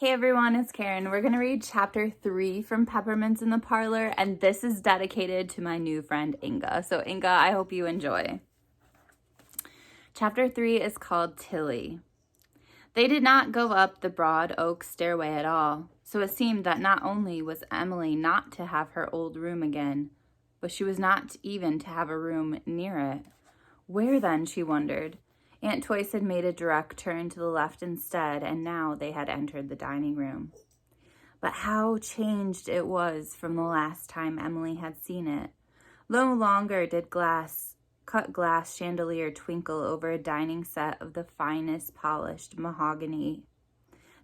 Hey everyone, it's Karen. We're going to read chapter 3 from Peppermints in the Parlor, and this is dedicated to my new friend Inga. So Inga, I hope you enjoy. Chapter 3 is called Tilly. They did not go up the broad oak stairway at all, so it seemed that not only was Emily not to have her old room again, but she was not even to have a room near it. Where then, she wondered. Aunt Toyce had made a direct turn to the left instead, and now they had entered the dining room. But how changed it was from the last time Emily had seen it. No longer did cut glass chandelier twinkle over a dining set of the finest polished mahogany.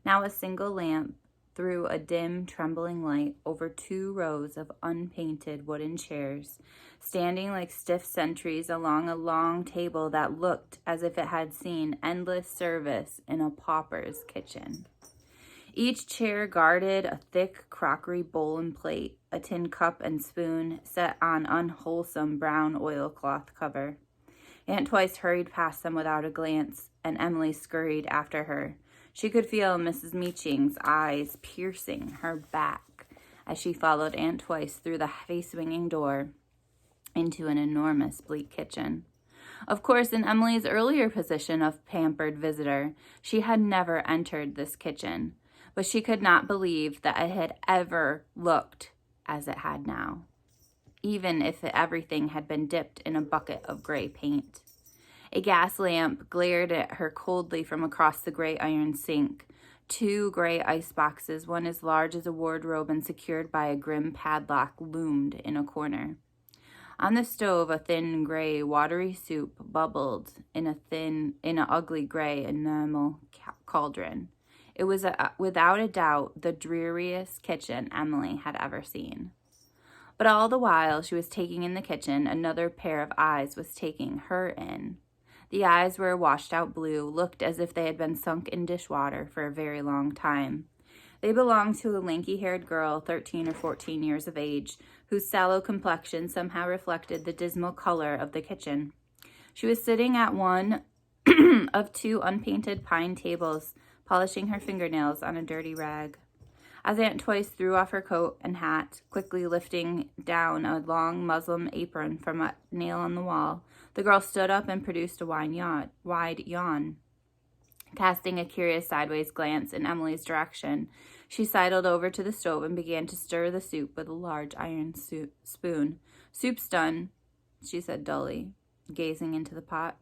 Now a single lamp threw a dim, trembling light over 2 rows of unpainted wooden chairs, standing like stiff sentries along a long table that looked as if it had seen endless service in a pauper's kitchen. Each chair guarded a thick crockery bowl and plate, a tin cup and spoon set on unwholesome brown oilcloth cover. Aunt Toyce hurried past them without a glance, and Emily scurried after her. She could feel Mrs. Meaching's eyes piercing her back as she followed Aunt Toyce through the heavy swinging door into an enormous bleak kitchen. Of course, in Emily's earlier position of pampered visitor, she had never entered this kitchen, but she could not believe that it had ever looked as it had now, even if everything had been dipped in a bucket of gray paint. A gas lamp glared at her coldly from across the gray iron sink. 2 gray ice boxes, one as large as a wardrobe and secured by a grim padlock, loomed in a corner. On the stove, a thin gray watery soup bubbled in an ugly gray enamel cauldron. It was without a doubt the dreariest kitchen Emily had ever seen. But all the while she was taking in the kitchen, another pair of eyes was taking her in. The eyes were washed out blue, looked as if they had been sunk in dishwater for a very long time. They belonged to a lanky-haired girl, 13 or 14 years of age, whose sallow complexion somehow reflected the dismal color of the kitchen. She was sitting at one of 2 unpainted pine tables, polishing her fingernails on a dirty rag. As Aunt Toyce threw off her coat and hat, quickly lifting down a long muslin apron from a nail on the wall, the girl stood up and produced a wide yawn. Casting a curious sideways glance in Emily's direction, she sidled over to the stove and began to stir the soup with a large iron spoon. "Soup's done," she said dully, gazing into the pot.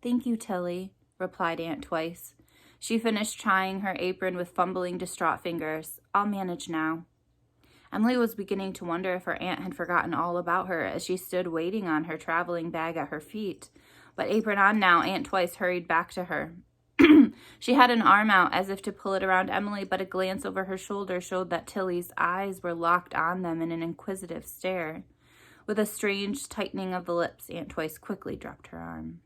"Thank you, Tilly," replied Aunt Toyce. She finished tying her apron with fumbling, distraught fingers. "I'll manage now." Emily was beginning to wonder if her aunt had forgotten all about her as she stood waiting on her traveling bag at her feet. But apron on now, Aunt Toyce hurried back to her. She had an arm out as if to pull it around Emily, but a glance over her shoulder showed that Tilly's eyes were locked on them in an inquisitive stare. With a strange tightening of the lips, Aunt Toyce quickly dropped her arm.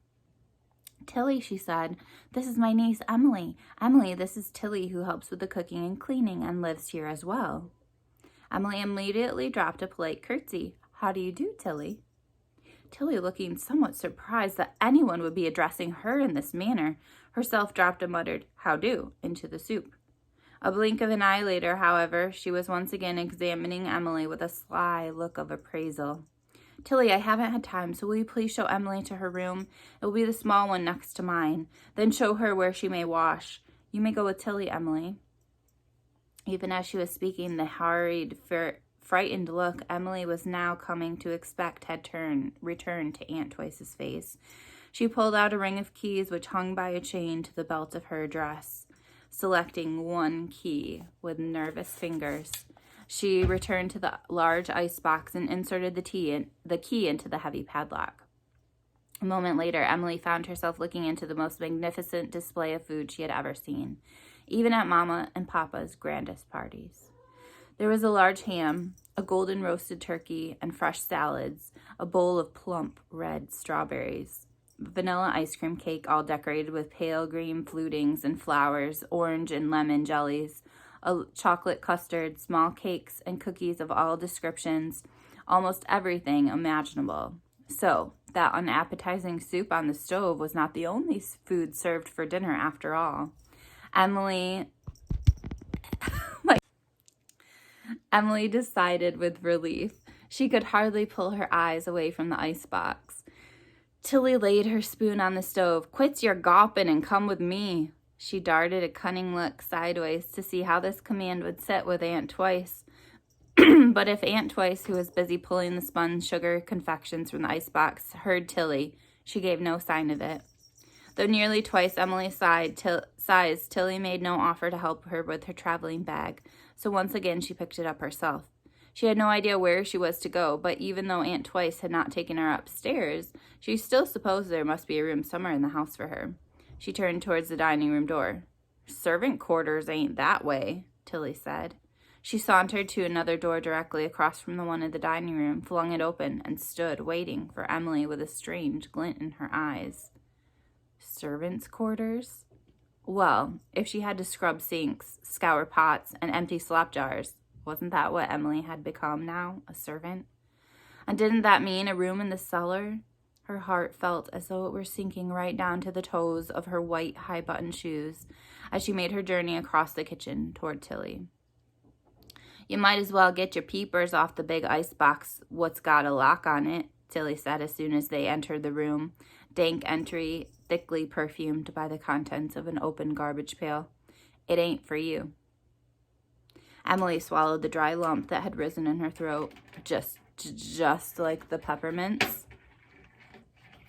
"Tilly," she said, "this is my niece, Emily. Emily, this is Tilly, who helps with the cooking and cleaning and lives here as well." Emily immediately dropped a polite curtsy. "How do you do, Tilly?" Tilly, looking somewhat surprised that anyone would be addressing her in this manner, herself dropped a muttered "how do" into the soup. A blink of an eye later, however, she was once again examining Emily with a sly look of appraisal. "Tilly, I haven't had time, so will you please show Emily to her room? It will be the small one next to mine. Then show her where she may wash. You may go with Tilly, Emily." Even as she was speaking, the hurried, frightened look Emily was now coming to expect had returned to Aunt Toyce's face. She pulled out a ring of keys which hung by a chain to the belt of her dress. Selecting one key with nervous fingers, she returned to the large ice box and inserted the key into the heavy padlock. A moment later, Emily found herself looking into the most magnificent display of food she had ever seen, even at Mama and Papa's grandest parties. There was a large ham, a golden roasted turkey, and fresh salads, a bowl of plump red strawberries, vanilla ice cream cake all decorated with pale green flutings and flowers, orange and lemon jellies, a chocolate custard, small cakes, and cookies of all descriptions, almost everything imaginable. So, that unappetizing soup on the stove was not the only food served for dinner after all. Emily Emily decided with relief. She could hardly pull her eyes away from the icebox. Tilly laid her spoon on the stove. "Quit your gawping and come with me." She darted a cunning look sideways to see how this command would sit with Aunt Twice. But if Aunt Twice, who was busy pulling the spun sugar confections from the icebox, heard Tilly, she gave no sign of it. Though nearly twice Emily's size, Tilly made no offer to help her with her traveling bag, so once again she picked it up herself. She had no idea where she was to go, but even though Aunt Twice had not taken her upstairs, she still supposed there must be a room somewhere in the house for her. She turned towards the dining room door. "Servant quarters ain't that way," Tilly said. She sauntered to another door directly across from the one in the dining room, flung it open, and stood waiting for Emily with a strange glint in her eyes. Servants' quarters? Well, if she had to scrub sinks, scour pots, and empty slop jars, wasn't that what Emily had become now, a servant? And didn't that mean a room in the cellar? Her heart felt as though it were sinking right down to the toes of her white high-buttoned shoes as she made her journey across the kitchen toward Tilly. "You might as well get your peepers off the big icebox what's got a lock on it," Tilly said as soon as they entered the room, dank entry thickly perfumed by the contents of an open garbage pail. "It ain't for you." Emily swallowed the dry lump that had risen in her throat, just like the peppermints.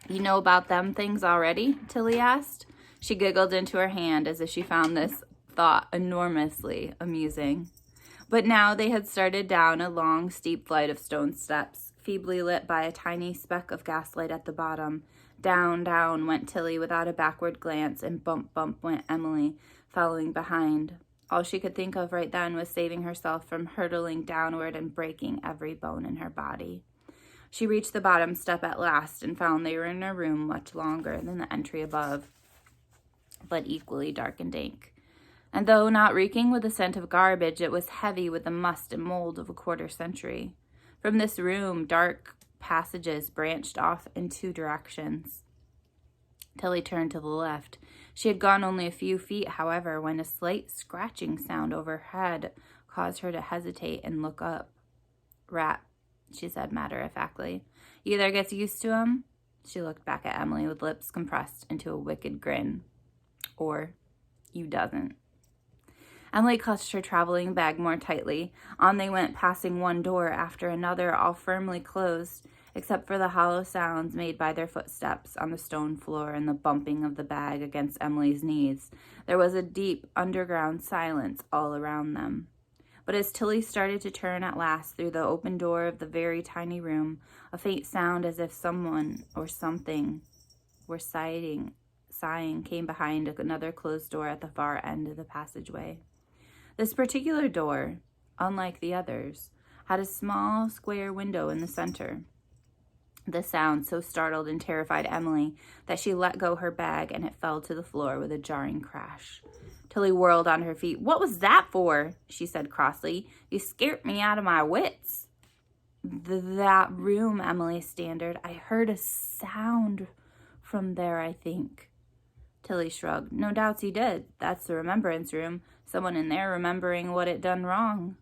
"You know about them things already?" Tilly asked. She giggled into her hand as if she found this thought enormously amusing. But now they had started down a long, steep flight of stone steps, feebly lit by a tiny speck of gaslight at the bottom. Down, down went Tilly without a backward glance, and bump, bump went Emily, following behind. All she could think of right then was saving herself from hurtling downward and breaking every bone in her body. She reached the bottom step at last and found they were in a room much longer than the entry above, but equally dark and dank. And though not reeking with the scent of garbage, it was heavy with the must and mold of a quarter-century. From this room, dark passages branched off in two directions. Tilly turned to the left. She had gone only a few feet, however, when a slight scratching sound overhead caused her to hesitate and look up. "Rat," she said matter-of-factly. "You either gets used to 'em," she looked back at Emily with lips compressed into a wicked grin, "or you doesn't." Emily clutched her traveling bag more tightly. On they went, passing one door after another, all firmly closed, except for the hollow sounds made by their footsteps on the stone floor and the bumping of the bag against Emily's knees. There was a deep, underground silence all around them. But as Tilly started to turn at last through the open door of the very tiny room, a faint sound as if someone or something were sighing came behind another closed door at the far end of the passageway. This particular door, unlike the others, had a small square window in the center. The sound so startled and terrified Emily that she let go her bag and it fell to the floor with a jarring crash. Tilly whirled on her feet. "What was that for?" she said crossly. "You scared me out of my wits." That room," Emily stammered. "I heard a sound from there, I think." Tilly shrugged. "No doubts you did. That's the Remembrance Room. Someone in there remembering what it done wrong."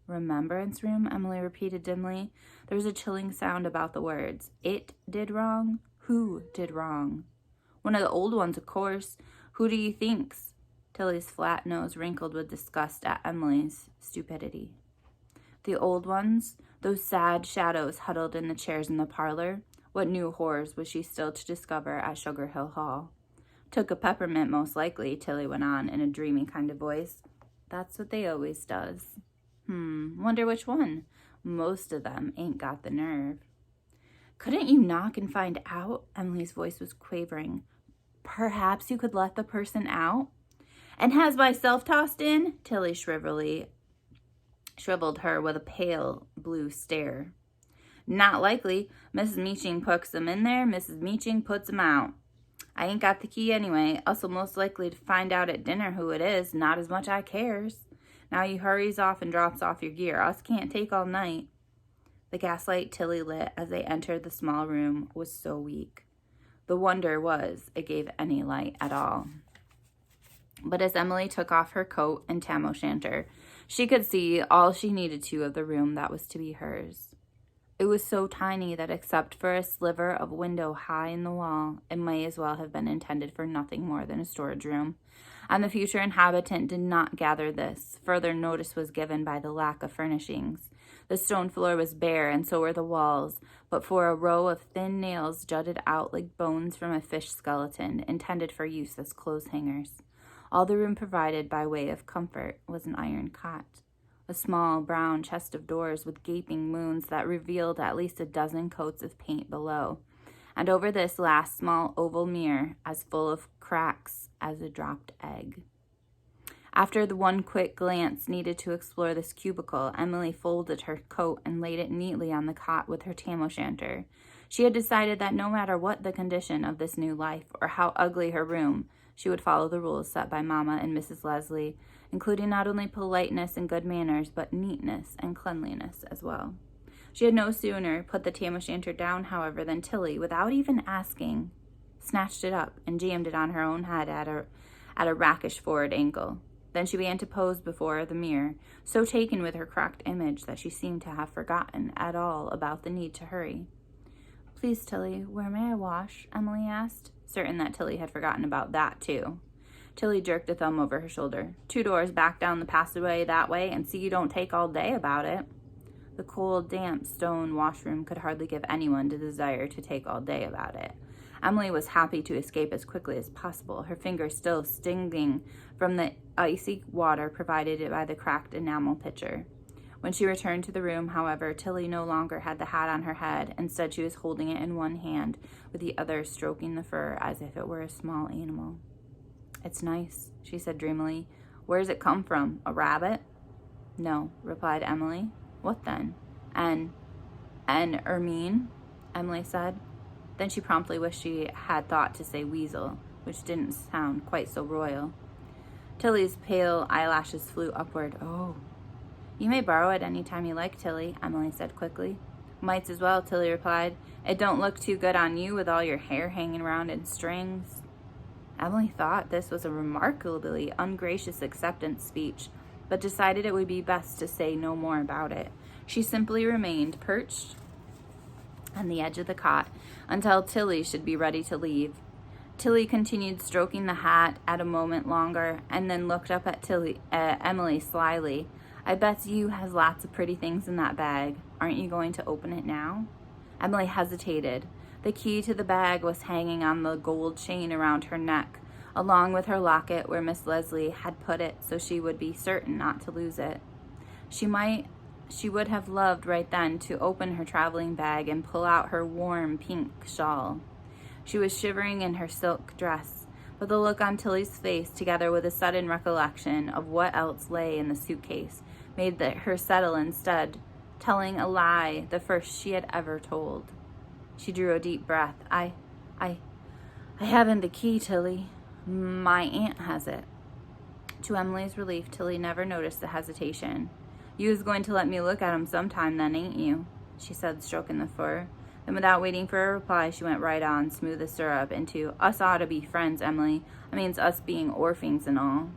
"Remembrance Room?" Emily repeated dimly. There was a chilling sound about the words. It did wrong? Who did wrong? "One of the old ones, of course. Who do you think's?" Tilly's flat nose wrinkled with disgust at Emily's stupidity. "The old ones? Those sad shadows huddled in the chairs in the parlor? What new horrors was she still to discover at Sugar Hill Hall? Took a peppermint, most likely," Tilly went on in a dreamy kind of voice. "That's what they always does. Wonder which one. Most of them ain't got the nerve." "Couldn't you knock and find out?" Emily's voice was quavering. "Perhaps you could let the person out?" "And has myself tossed in?" Tilly shriveled her with a pale blue stare. "Not likely. Mrs. Meaching puts them in there. Mrs. Meaching puts them out. I ain't got the key anyway. Us'll most likely to find out at dinner who it is. Not as much I cares. Now you hurries off and drops off your gear. Us can't take all night." The gaslight Tilly lit as they entered the small room was so weak. The wonder was it gave any light at all. But as Emily took off her coat and tam o' shanter, she could see all she needed to of the room that was to be hers. It was so tiny that except for a sliver of window high in the wall, it may as well have been intended for nothing more than a storage room. And the future inhabitant did not gather this. Further notice was given by the lack of furnishings. The stone floor was bare, and so were the walls, but for a row of thin nails jutted out like bones from a fish skeleton, intended for use as clothes hangers. All the room provided by way of comfort was an iron cot, a small brown chest of drawers with gaping wounds that revealed at least a dozen coats of paint below, and over this last small oval mirror as full of cracks as a dropped egg. After the one quick glance needed to explore this cubicle, Emily folded her coat and laid it neatly on the cot with her tam o' shanter. She had decided that no matter what the condition of this new life or how ugly her room, she would follow the rules set by Mama and Mrs. Leslie, including not only politeness and good manners, but neatness and cleanliness as well. She had no sooner put the tam o' shanter down, however, than Tilly, without even asking, snatched it up and jammed it on her own head at a rakish forward angle. Then she began to pose before the mirror, so taken with her cracked image that she seemed to have forgotten at all about the need to hurry. "Please, Tilly, where may I wash?" Emily asked, certain that Tilly had forgotten about that, too. Tilly jerked a thumb over her shoulder. "2 doors back down the passageway that way, and see you don't take all day about it." The cold, damp stone washroom could hardly give anyone the desire to take all day about it. Emily was happy to escape as quickly as possible, her fingers still stinging from the icy water provided by the cracked enamel pitcher. When she returned to the room, however, Tilly no longer had the hat on her head. Instead, she was holding it in one hand, with the other stroking the fur as if it were a small animal. "It's nice," she said dreamily. "Where's it come from? A rabbit?" "No," replied Emily. "What then?" An ermine," Emily said. Then she promptly wished she had thought to say weasel, which didn't sound quite so royal. Tilly's pale eyelashes flew upward. "Oh." "You may borrow it any time you like, Tilly," Emily said quickly. "Might as well," Tilly replied. "It don't look too good on you with all your hair hanging around in strings." Emily thought this was a remarkably ungracious acceptance speech, but decided it would be best to say no more about it. She simply remained perched on the edge of the cot until Tilly should be ready to leave. Tilly continued stroking the hat at a moment longer, and then looked up at Emily slyly. "I bet you has lots of pretty things in that bag. Aren't you going to open it now?" Emily hesitated. The key to the bag was hanging on the gold chain around her neck, along with her locket where Miss Leslie had put it, so she would be certain not to lose it. She would have loved right then to open her traveling bag and pull out her warm pink shawl. She was shivering in her silk dress, but the look on Tilly's face, together with a sudden recollection of what else lay in the suitcase, made her settle instead, telling a lie, the first she had ever told. She drew a deep breath. I haven't the key, Tilly. My aunt has it." To Emily's relief, Tilly never noticed the hesitation. "You was going to let me look at 'em sometime then, ain't you?" she said, stroking the fur. Then without waiting for a reply, she went right on, smooth as syrup, into, "Us ought to be friends, Emily. I means us being orphings and all."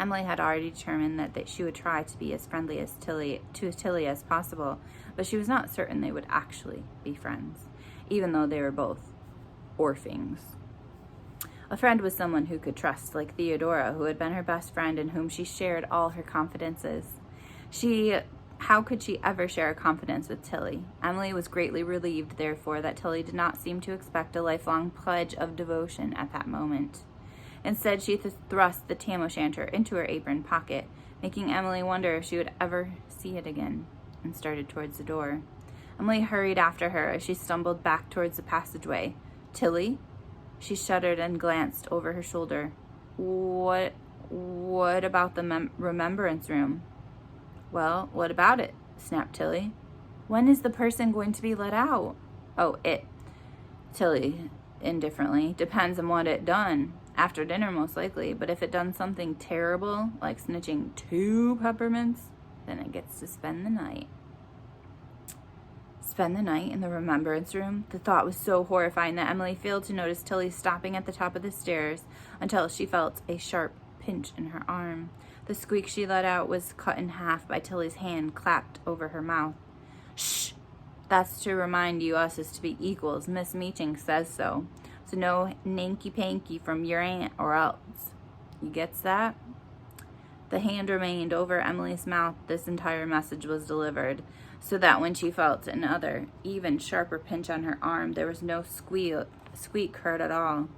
Emily had already determined that she would try to be as friendly as Tilly as possible, but she was not certain they would actually be friends, even though they were both orphings. A friend was someone who could trust, like Theodora, who had been her best friend and whom she shared all her confidences. How could she ever share a confidence with Tilly? Emily was greatly relieved, therefore, that Tilly did not seem to expect a lifelong pledge of devotion at that moment. Instead, she thrust the tam o' shanter into her apron pocket, making Emily wonder if she would ever see it again, and started towards the door. Emily hurried after her as she stumbled back towards the passageway. "Tilly?" She shuddered and glanced over her shoulder. What about the Remembrance Room?" "Well, what about it?" snapped Tilly. "When is the person going to be let out?" "Oh, it," Tilly indifferently, "depends on what it done. After dinner, most likely. But if it done something terrible, like snitching 2 peppermints, then it gets to spend the night." Spend the night in the Remembrance Room? The thought was so horrifying that Emily failed to notice Tilly stopping at the top of the stairs until she felt a sharp pinch in her arm. The squeak she let out was cut in half by Tilly's hand clapped over her mouth. Shh! That's to remind you us is to be equals. Miss Meaching says so. So no nanky-panky from your aunt or else. You gets that? The hand remained over Emily's mouth. This entire message was delivered, so that when she felt another, even sharper pinch on her arm, there was no squeak heard at all.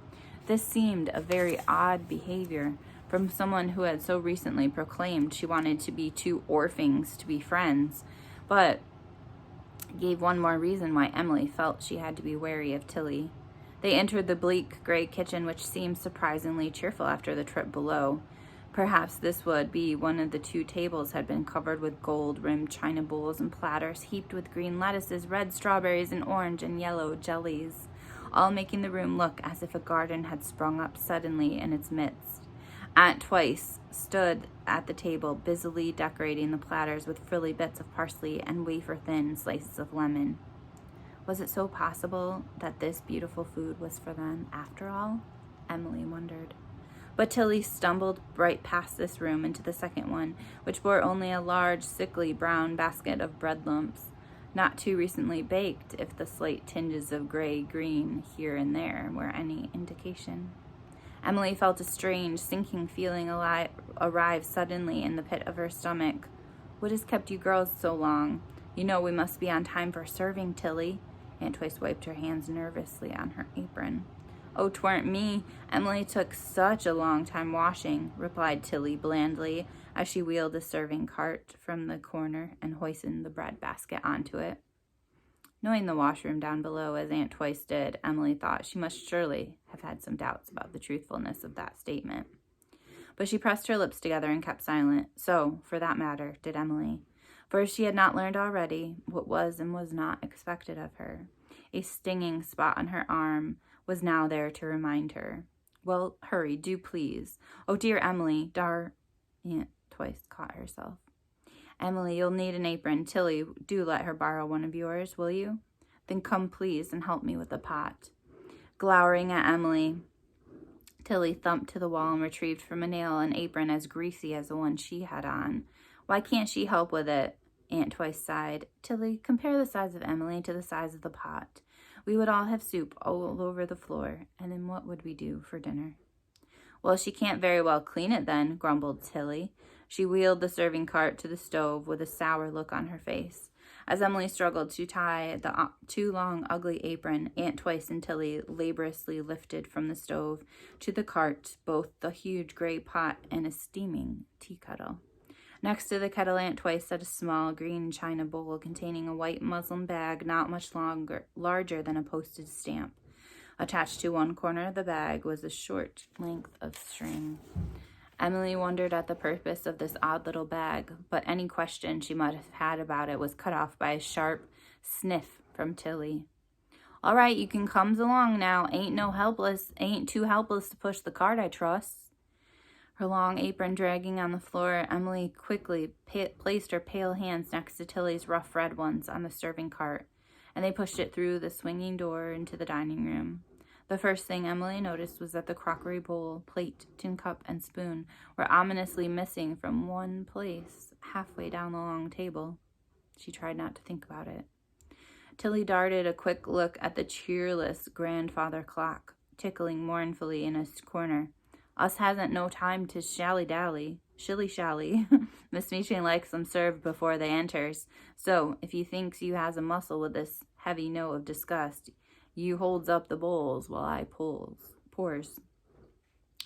This seemed a very odd behavior from someone who had so recently proclaimed she wanted to be two orphans to be friends, but gave one more reason why Emily felt she had to be wary of Tilly. They entered the bleak gray kitchen, which seemed surprisingly cheerful after the trip below. Perhaps this would be one of the two tables had been covered with gold-rimmed china bowls and platters heaped with green lettuces, red strawberries, and orange and yellow jellies, all making the room look as if a garden had sprung up suddenly in its midst. Aunt Twice stood at the table, busily decorating the platters with frilly bits of parsley and wafer-thin slices of lemon. Was it so possible that this beautiful food was for them, after all? Emily wondered. But Tilly stumbled right past this room into the second one, which bore only a large, sickly brown basket of bread lumps, not too recently baked, if the slight tinges of gray-green here and there were any indication. Emily felt a strange, sinking feeling arrive suddenly in the pit of her stomach. What has kept you girls so long? You know we must be on time for serving, Tilly. Aunt Twice wiped her hands nervously on her apron. Oh, 'tweren't me. Emily took such a long time washing, replied Tilly blandly, as she wheeled the serving cart from the corner and hoisted the bread basket onto it. Knowing the washroom down below, as Aunt Twice did, Emily thought she must surely have had some doubts about the truthfulness of that statement. But she pressed her lips together and kept silent. So, for that matter, did Emily. For if she had not learned already what was and was not expected of her, a stinging spot on her arm was now there to remind her. Well, hurry, do please. Oh, dear Emily, Aunt Twice caught herself. Emily, you'll need an apron. Tilly, do let her borrow one of yours, will you? Then come, please, and help me with the pot. Glowering at Emily, Tilly thumped to the wall and retrieved from a nail an apron as greasy as the one she had on. Why can't she help with it? Aunt Twice sighed. Tilly, compare the size of Emily to the size of the pot. We would all have soup all over the floor, and then what would we do for dinner? Well, she can't very well clean it then, grumbled Tilly. She wheeled the serving cart to the stove with a sour look on her face. As Emily struggled to tie the too long, ugly apron, Aunt Twice and Tilly laboriously lifted from the stove to the cart both the huge gray pot and a steaming tea kettle. Next to the kettle, Aunt Twice set a small green china bowl containing a white muslin bag not much larger than a postage stamp. Attached to one corner of the bag was a short length of string. Emily wondered at the purpose of this odd little bag, but any question she might have had about it was cut off by a sharp sniff from Tilly. All right, you can comes along now. Ain't too helpless to push the cart, I trust. Her long apron dragging on the floor, Emily quickly placed her pale hands next to Tilly's rough red ones on the serving cart, and they pushed it through the swinging door into the dining room. The first thing Emily noticed was that the crockery bowl, plate, tin cup, and spoon were ominously missing from one place, halfway down the long table. She tried not to think about it. Tilly darted a quick look at the cheerless grandfather clock, tickling mournfully in a corner. Us hasn't no time to shilly-shally. Miss Meaching likes them served before they enters. So, if you thinks you has a muscle with this heavy note of disgust, you holds up the bowls while I pours.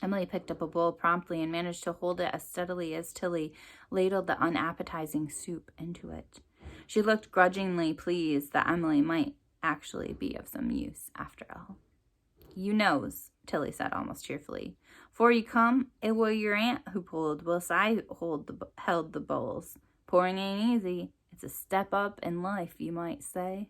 Emily picked up a bowl promptly and managed to hold it as steadily as Tilly ladled the unappetizing soup into it. She looked grudgingly pleased that Emily might actually be of some use after all. You knows, Tilly said almost cheerfully. 'Fore you come, it were your aunt who pulled, whilst I held the bowls. Pouring ain't easy. It's a step up in life, you might say.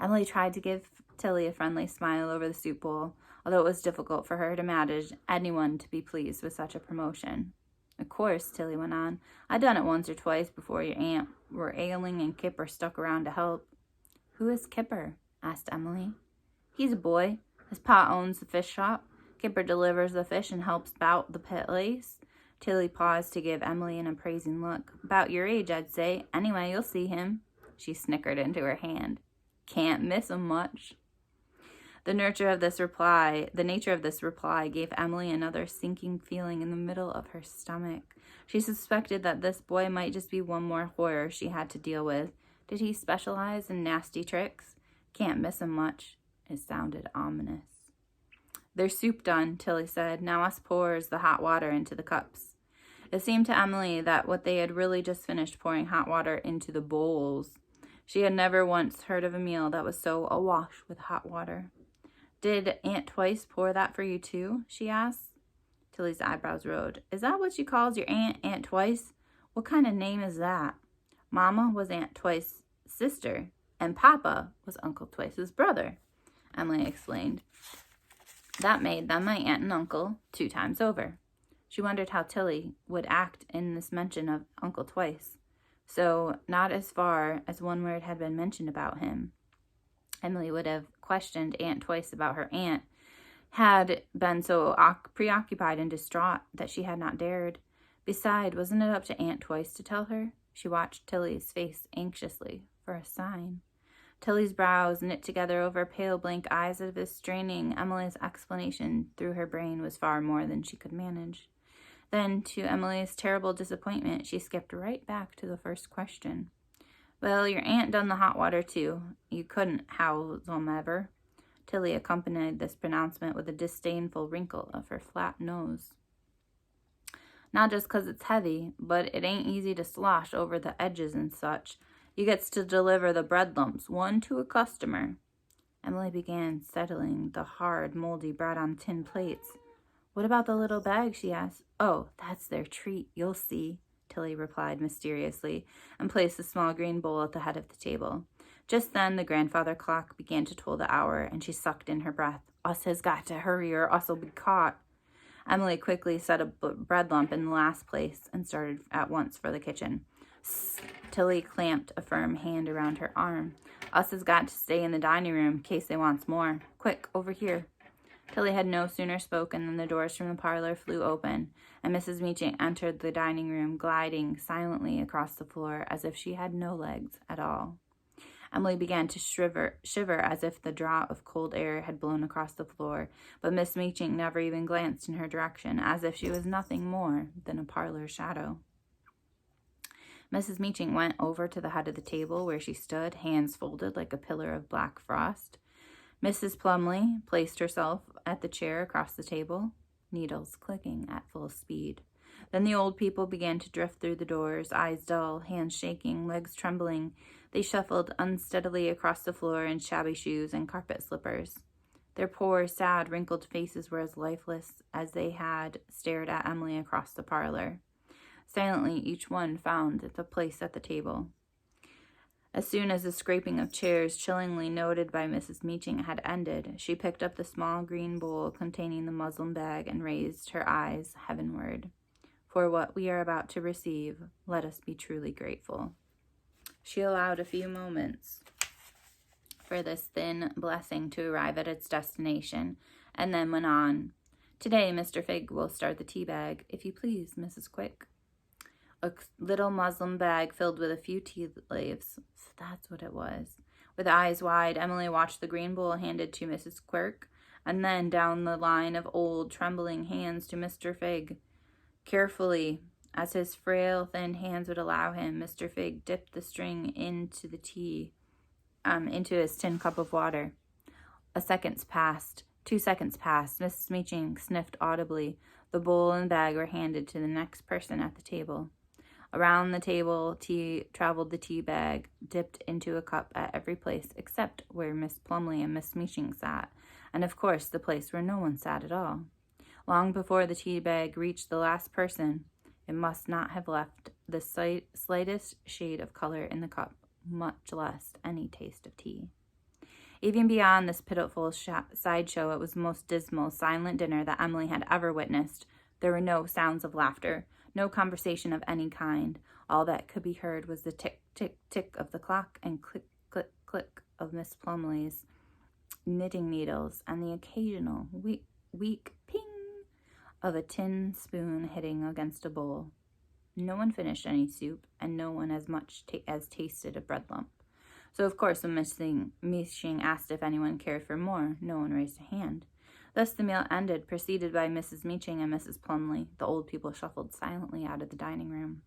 Emily tried to give Tilly a friendly smile over the soup bowl, although it was difficult for her to manage anyone to be pleased with such a promotion. Of course, Tilly went on, I done it once or twice before your aunt were ailing and Kipper stuck around to help. Who is Kipper? Asked Emily. He's a boy. His pa owns the fish shop. Kipper delivers the fish and helps bout the place. Tilly paused to give Emily an appraising look. About your age, I'd say. Anyway, you'll see him. She snickered into her hand. Can't miss him much. The nature of this reply gave Emily another sinking feeling in the middle of her stomach. She suspected that this boy might just be one more horror she had to deal with. Did he specialize in nasty tricks? Can't miss him much. It sounded ominous. There's soup done, Tilly said. Now us pours the hot water into the cups. It seemed to Emily that what they had really just finished pouring hot water into the bowls. She had never once heard of a meal that was so awash with hot water. Did Aunt Twice pour that for you too? She asked. Tilly's eyebrows rose. Is that what she calls your aunt, Aunt Twice? What kind of name is that? Mama was Aunt Twice's sister, and Papa was Uncle Twice's brother, Emily explained. That made them my aunt and uncle 2 times over. She wondered how Tilly would act in this mention of Uncle Twice. So, not as far as one word had been mentioned about him. Emily would have questioned Aunt Twice about her aunt, had been so preoccupied and distraught that she had not dared. Besides, wasn't it up to Aunt Twice to tell her? She watched Tilly's face anxiously for a sign. Tilly's brows knit together over pale blank eyes as if straining. Emily's explanation through her brain was far more than she could manage. Then, to Emily's terrible disappointment, she skipped right back to the first question. Well, your aunt done the hot water, too. You couldn't, howsomever. Tilly accompanied this pronouncement with a disdainful wrinkle of her flat nose. Not just 'cause it's heavy, but it ain't easy to slosh over the edges and such. You gets to deliver the bread lumps, one to a customer. Emily began settling the hard, moldy bread on tin plates. What about the little bag, she asked. Oh, that's their treat, you'll see, Tilly replied mysteriously, and placed the small green bowl at the head of the table. Just then the grandfather clock began to toll the hour, and she sucked in her breath. Us has got to hurry or us'll be caught. Emily quickly set a bread lump in the last place and started at once for the kitchen. Tilly clamped a firm hand around her arm. Us has got to stay in the dining room in case they wants more. Quick, over here. Tilly had no sooner spoken than the doors from the parlor flew open, and Mrs. Meaching entered the dining room, gliding silently across the floor as if she had no legs at all. Emily began to shiver as if the draught of cold air had blown across the floor, but Miss Meaching never even glanced in her direction, as if she was nothing more than a parlor shadow. Mrs. Meaching went over to the head of the table where she stood, hands folded like a pillar of black frost. Mrs. Plumley placed herself at the chair across the table, needles clicking at full speed. Then the old people began to drift through the doors, eyes dull, hands shaking, legs trembling. They shuffled unsteadily across the floor in shabby shoes and carpet slippers. Their poor, sad, wrinkled faces were as lifeless as they had stared at Emily across the parlor. Silently, each one found the place at the table. As soon as the scraping of chairs, chillingly noted by Mrs. Meaching, had ended, she picked up the small green bowl containing the muslin bag and raised her eyes heavenward. For what we are about to receive, let us be truly grateful. She allowed a few moments for this thin blessing to arrive at its destination, and then went on. Today, Mr. Fig will start the tea bag, if you please, Mrs. Quick. A little muslin bag filled with a few tea leaves. That's what it was. With eyes wide, Emily watched the green bowl handed to Mrs. Quirk, and then down the line of old, trembling hands to Mr. Fig. Carefully, as his frail, thin hands would allow him, Mr. Fig dipped the string into the tea, into his tin cup of water. 2 seconds passed. Mrs. Meaching sniffed audibly. The bowl and bag were handed to the next person at the table. Around the table traveled the tea bag, dipped into a cup at every place except where Miss Plumley and Miss Meaching sat, and of course the place where no one sat at all. Long before the tea bag reached the last person, it must not have left the slightest shade of color in the cup, much less any taste of tea. Even beyond this pitiful sideshow, it was the most dismal, silent dinner that Emily had ever witnessed. There were no sounds of laughter, no conversation of any kind. All that could be heard was the tick, tick, tick of the clock and click, click, click of Miss Plumley's knitting needles and the occasional weak ping of a tin spoon hitting against a bowl. No one finished any soup, and no one as much as tasted a bread lump. So, of course, when Miss Meaching asked if anyone cared for more, no one raised a hand. Thus the meal ended, preceded by Mrs. Meaching and Mrs. Plumley. The old people shuffled silently out of the dining room.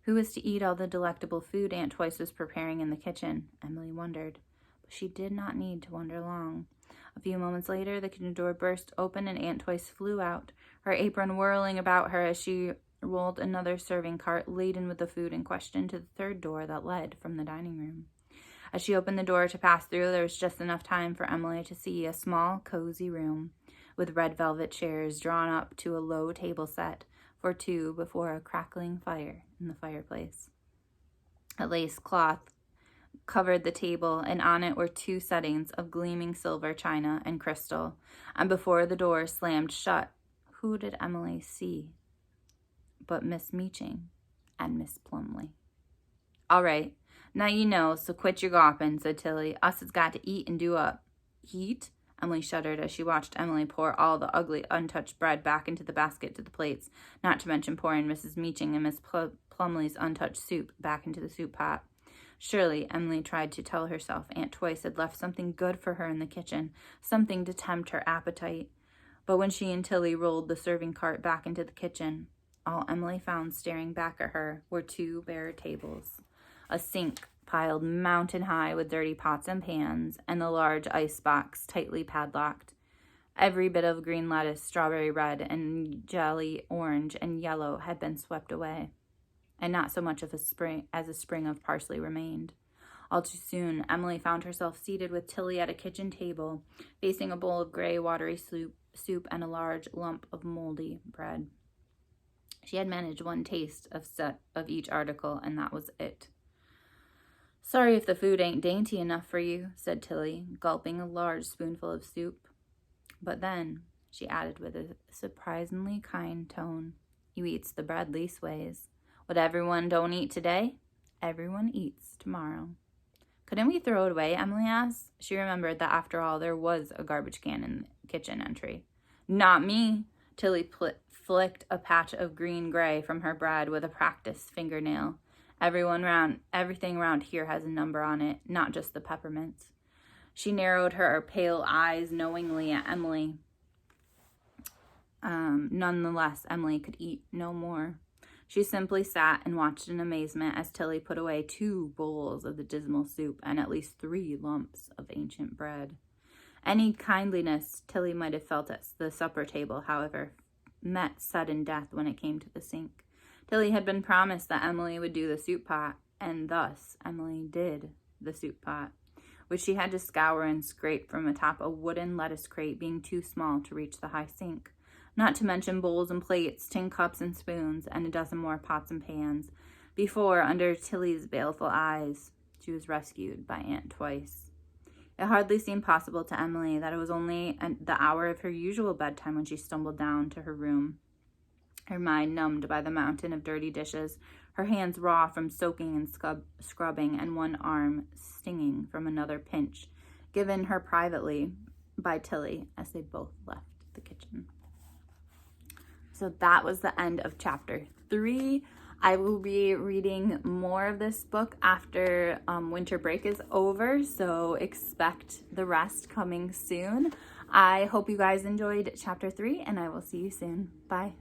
Who was to eat all the delectable food Aunt Twice was preparing in the kitchen? Emily wondered. But she did not need to wonder long. A few moments later, the kitchen door burst open and Aunt Twice flew out, her apron whirling about her as she rolled another serving cart laden with the food in question to the third door that led from the dining room. As she opened the door to pass through, there was just enough time for Emily to see a small, cozy room with red velvet chairs drawn up to a low table set for two before a crackling fire in the fireplace. A lace cloth covered the table, and on it were two settings of gleaming silver china and crystal, and before the door slammed shut, who did Emily see but Miss Meaching and Miss Plumley? "All right, now you know, so quit your gawping," said Tilly. "Us has got to eat and do up." "Eat?" Emily shuddered as she watched Emily pour all the ugly, untouched bread back into the basket to the plates, not to mention pouring Mrs. Meaching and Miss Plumley's untouched soup back into the soup pot. Surely, Emily tried to tell herself, Aunt Twice had left something good for her in the kitchen, something to tempt her appetite. But when she and Tilly rolled the serving cart back into the kitchen, all Emily found staring back at her were two bare tables, a sink piled mountain high with dirty pots and pans, and the large ice box tightly padlocked. Every bit of green lettuce, strawberry red, and jelly orange and yellow had been swept away, and not so much of a spring of parsley remained. All too soon, Emily found herself seated with Tilly at a kitchen table, facing a bowl of gray, watery soup and a large lump of moldy bread. She had managed one taste of each article, and that was it. "Sorry if the food ain't dainty enough for you," said Tilly, gulping a large spoonful of soup. "But then," she added with a surprisingly kind tone, "you eats the bread leastways. What everyone don't eat today, everyone eats tomorrow." "Couldn't we throw it away?" Emily asked. She remembered that after all, there was a garbage can in the kitchen entry. "Not me." Tilly flicked a patch of green-gray from her bread with a practiced fingernail. Everything round here has a number on it, not just the peppermints." She narrowed her pale eyes knowingly at Emily. Nonetheless, Emily could eat no more. She simply sat and watched in amazement as Tilly put away 2 bowls of the dismal soup and at least 3 lumps of ancient bread. Any kindliness Tilly might have felt at the supper table, however, met sudden death when it came to the sink. Tilly had been promised that Emily would do the soup pot, and thus Emily did the soup pot, which she had to scour and scrape from atop a wooden lettuce crate, being too small to reach the high sink, not to mention bowls and plates, tin cups and spoons, and a dozen more pots and pans, before, under Tilly's baleful eyes, she was rescued by Aunt Twice. It hardly seemed possible to Emily that it was only the hour of her usual bedtime when she stumbled down to her room, her mind numbed by the mountain of dirty dishes, her hands raw from soaking and scrubbing, and one arm stinging from another pinch, given her privately by Tilly as they both left the kitchen. So that was the end of chapter 3. I will be reading more of this book after winter break is over, so expect the rest coming soon. I hope you guys enjoyed chapter 3, and I will see you soon. Bye.